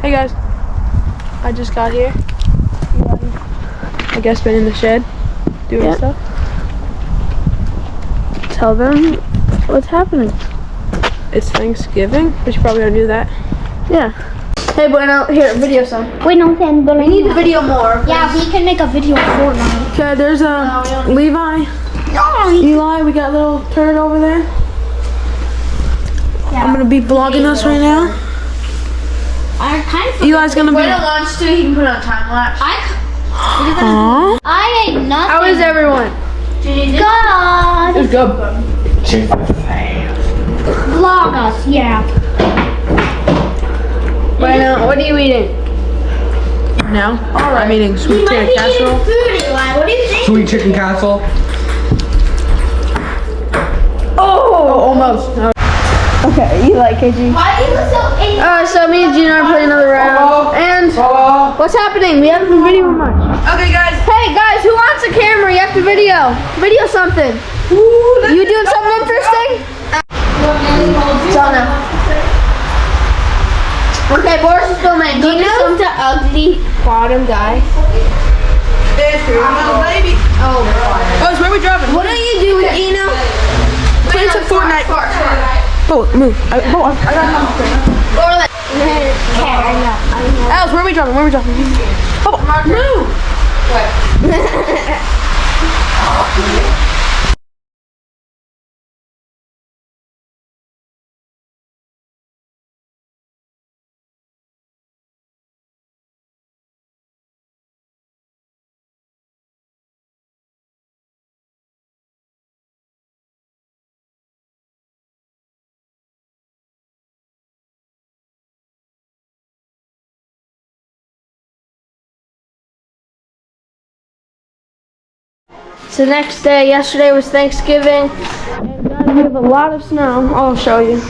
Hey guys, I just got here. I guess been in the shed doing stuff. Tell them what's happening. It's Thanksgiving, but you probably already knew that. Yeah. Hey, Bueno, here, video some. We need to video more. Yeah, we can make a video for now. Okay, there's Levi. Eli, we got a little turd over there. Yeah. I'm gonna be vlogging us right now. Eli's gonna be. When it launches too, he can put it on time lapse. I ate nothing. How is everyone? God. It's good. Vlog us, yeah. Bueno, what are you eating? Now? Alright. I'm eating sweet chicken casserole. What do you think? Sweet chicken casserole. Oh, almost. Okay, Eli, KG. Why are you so angry? So me and Gina are playing another round. And what's happening? We haven't been videoing much. Okay, guys. Hey guys, who wants a camera? You have to video. Video something. You doing something interesting? Donna. Okay, Boris is filming. Do you know the ugly bottom guy? There's your little baby. Oh. Boys, where are we driving? What do you do with Eno? Playing some Fortnite. Oh, move. I got something. Alice, where are we driving? Where are we driving? Oh, move. It's the next day. Yesterday was Thanksgiving. And guys, we have a lot of snow. I'll show you.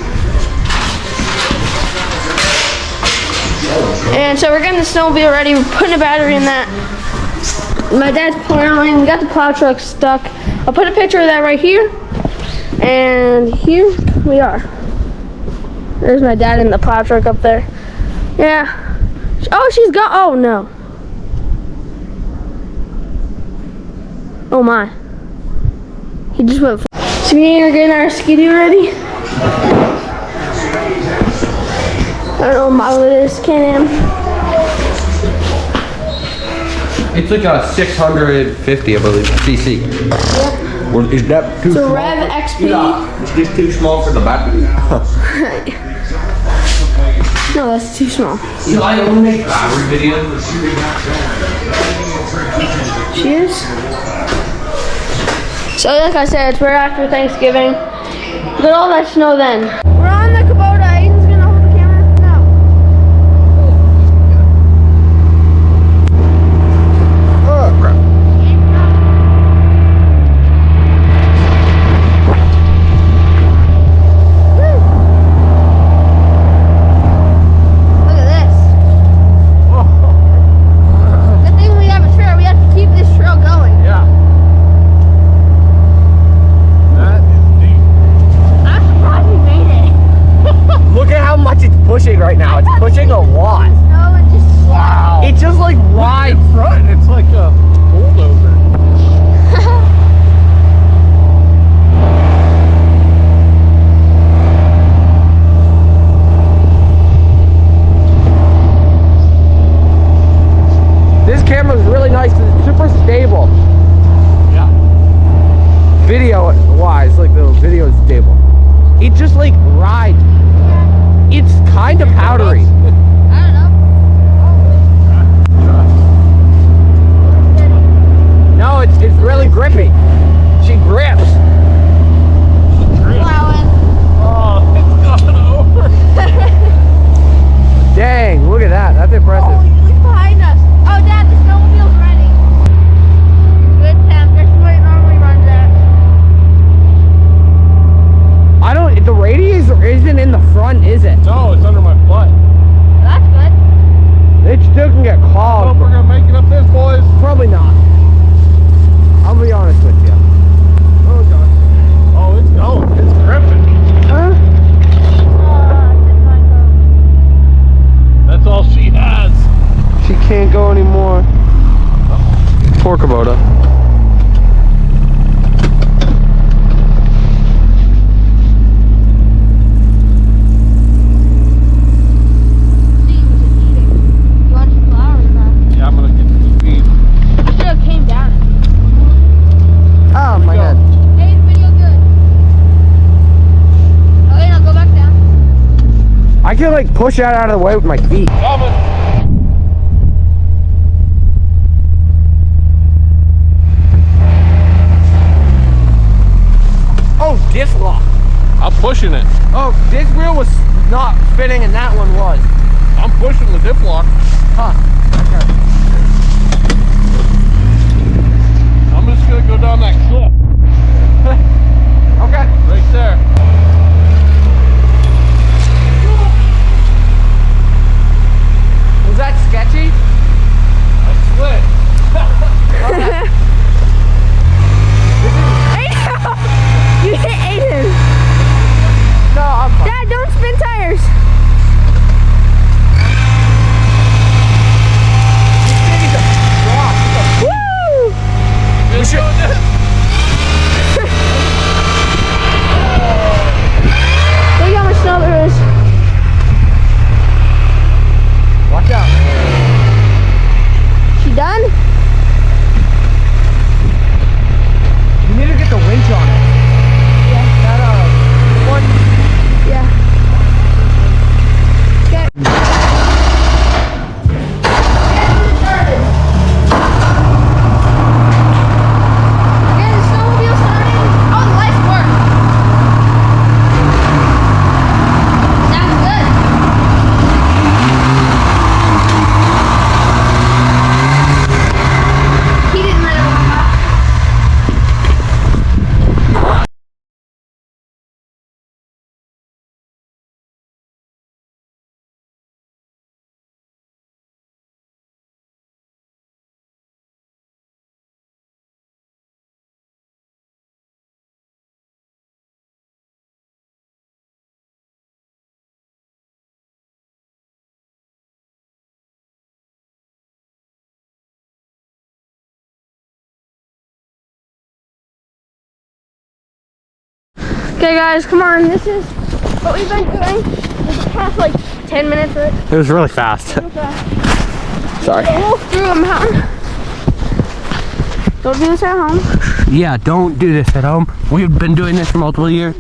And so we're getting the snowmobile ready. We're putting a battery in that. My dad's plowing. We got the plow truck stuck. I'll put a picture of that right here. And here we are. There's my dad in the plow truck up there. Yeah. Oh, she's gone. Oh, no. Oh my. He just went. So me and are getting our skidoo ready. I don't know what model it is, Can-Am. It's like a 650, I believe, cc. Yep. Well, is that too It's a small? Rev XP. Is this too small for the battery? No, that's too small. Eli only makes battery videos. She is. So like I said, it's right after Thanksgiving. Look at all that snow then. We're on the Kubota. Aiden's gonna hold the camera. No. Oh, crap. Look at this. Good thing we have a trail. We have to keep this trail going. Yeah. That is deep. I'm surprised we made it. Look at how much it's pushing right now. It's pushing a lot. No, it just. Wow. It just like rides. Front. It's like a bulldozer. This camera is really nice because it's super stable. Yeah. Video wise, like the video is stable. It just like rides. It's kind of powdery. I don't know. No, it's really grippy. She grips. Plowing. Oh, it's gone over. Dang, look at that. That's impressive. Oh, look behind us. Oh, Dad, the snowmobile's ready. Good temp. That's what it normally runs at. I don't. The radius isn't in the front, is it? No, it's under my butt. That's good. It still can get Hope clogged. we're gonna make it up this, boys. Probably not. I'll be honest with you. Oh god. Oh, it's going. It's gripping. Huh? That's all she can't go anymore. Poor Kubota. You want some flour or not? Yeah, I'm gonna get some feed. Should have came down. Oh, my head. Hey, is the video good? Okay, now go back down. I can like push that out of the way with my feet. Oh, disc lock. I'm pushing it. Oh, this wheel was not spinning and that one was. I'm pushing the dip lock. Huh. Okay. I'm just gonna go down that cliff Okay. right there. Was that sketchy? I slid. You hit Aiden. No, I'm fine. Dad, don't spin tires. Woo! We should. Look how much snow there is. Watch out. She done? You need to get the winch on it. Yeah. That one. Yeah. Okay. Again, the snowmobile starting. Oh, the lights work. Sounds good. He didn't let it warm up. Okay guys, come on, this is what we've been doing for the past like 10 minutes, right? It was really fast. Okay. Sorry. Wolf through a mountain. Don't do this at home. Yeah, don't do this at home. We've been doing this for multiple years.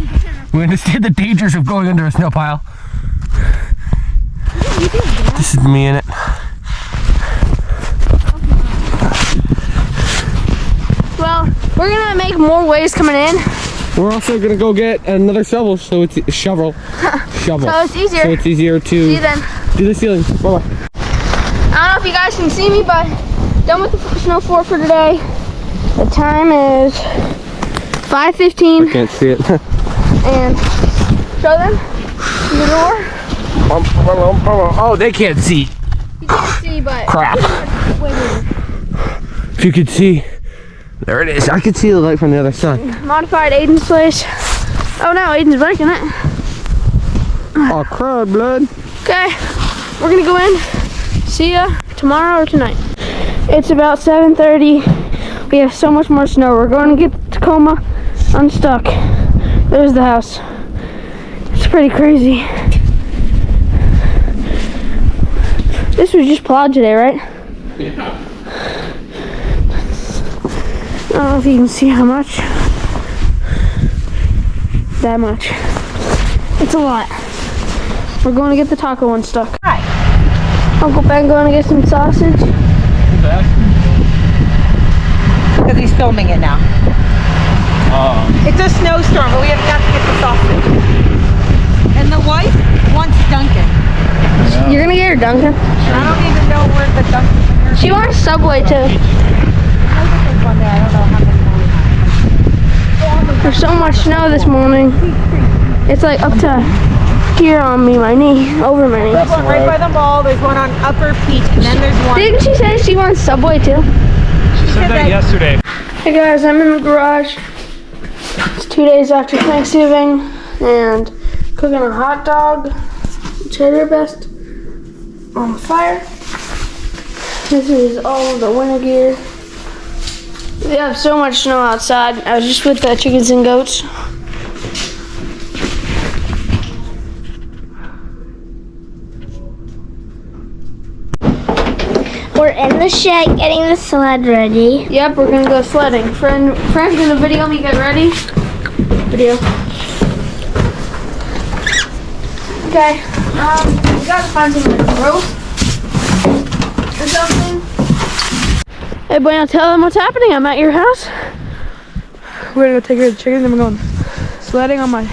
We understand the dangers of going under a snow pile. This is me in it. Well, we're gonna make more waves coming in, We're also gonna go get another shovel, so it's shovel. Shovel. so it's easier. So it's easier See you to then. do the ceiling. Bye bye. I don't know if you guys can see me, but done with the snow for today. The time is 5:15, Can't see it. and show them the door. Oh, they can't see. You can't see, but Crap. wait. If you could see, there it is. I could see the light from the other side. Modified Aiden's place. Oh no, Aiden's breaking it. Oh, crud, blood. Okay, we're gonna go in. See ya tomorrow or tonight. It's about 7:30. We have so much more snow. We're going to get Tacoma unstuck. There's the house. It's pretty crazy. This was just plowed today, right? Yeah. I don't know if you can see how much. That much. It's a lot. We're going to get the taco unstuck. Hi. Uncle Ben going to get some sausage. Because he's filming it now. It's a snowstorm, but we have got to get the sausage. And the wife wants Dunkin'. You're going to get her Dunkin'? I don't even know where the Dunkin' is. She wants Subway too. There's one there. I don't know how many more we have. There's so much snow this morning. It's like up to here on me, my knee, over my knee. There's one right by the mall. There's one on Upper Peak, and then there's one. Didn't she say she wants Subway too? She said that yesterday. Hey guys, I'm in the garage. It's 2 days after Thanksgiving and cooking a hot dog, cheddar best, on the fire. This is all of the winter gear. We have so much snow outside. I was just with the chickens and goats. We're in the shed getting the sled ready. Yep, we're gonna go sledding. Frank's gonna video me get ready. Video. Okay. We gotta find some rope or something. Hey, Bueno, tell them what's happening. I'm at your house. We're gonna go take care of the chickens and we're going sledding on my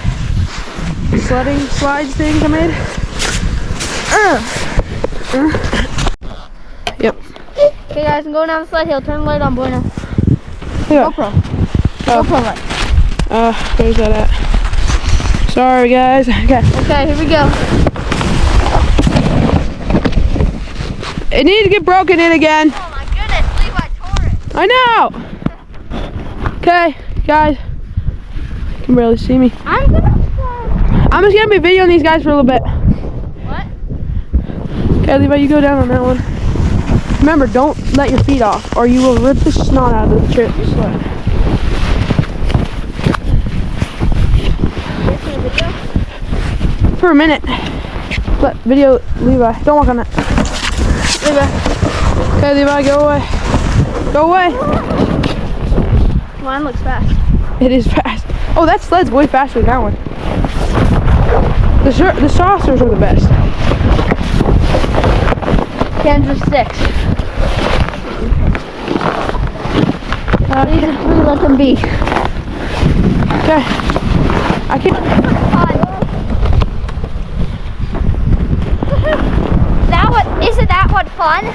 sledding slides things I made. Yep. Okay, guys, I'm going down the sled hill. Turn the light on, Bueno. Yeah. GoPro. GoPro light. Where's that at? Sorry, guys. Okay. Okay, here we go. It needs to get broken in again. Oh my goodness, Levi tore it. I know. Okay, guys. You can barely see me. I'm gonna I'm just gonna be videoing these guys for a little bit. What? Okay, Levi, you go down on that one. Remember, don't let your feet off, or you will rip the snot out of the sled. For a minute. But video Levi. Don't walk on that. Levi. Okay, Levi, go away. Go away. Mine looks fast. It is fast. Oh, that sled's way faster than that one. The saucers are the best. Kansas 6. These are 3, let them be. Okay. I can't. Isn't that what fun?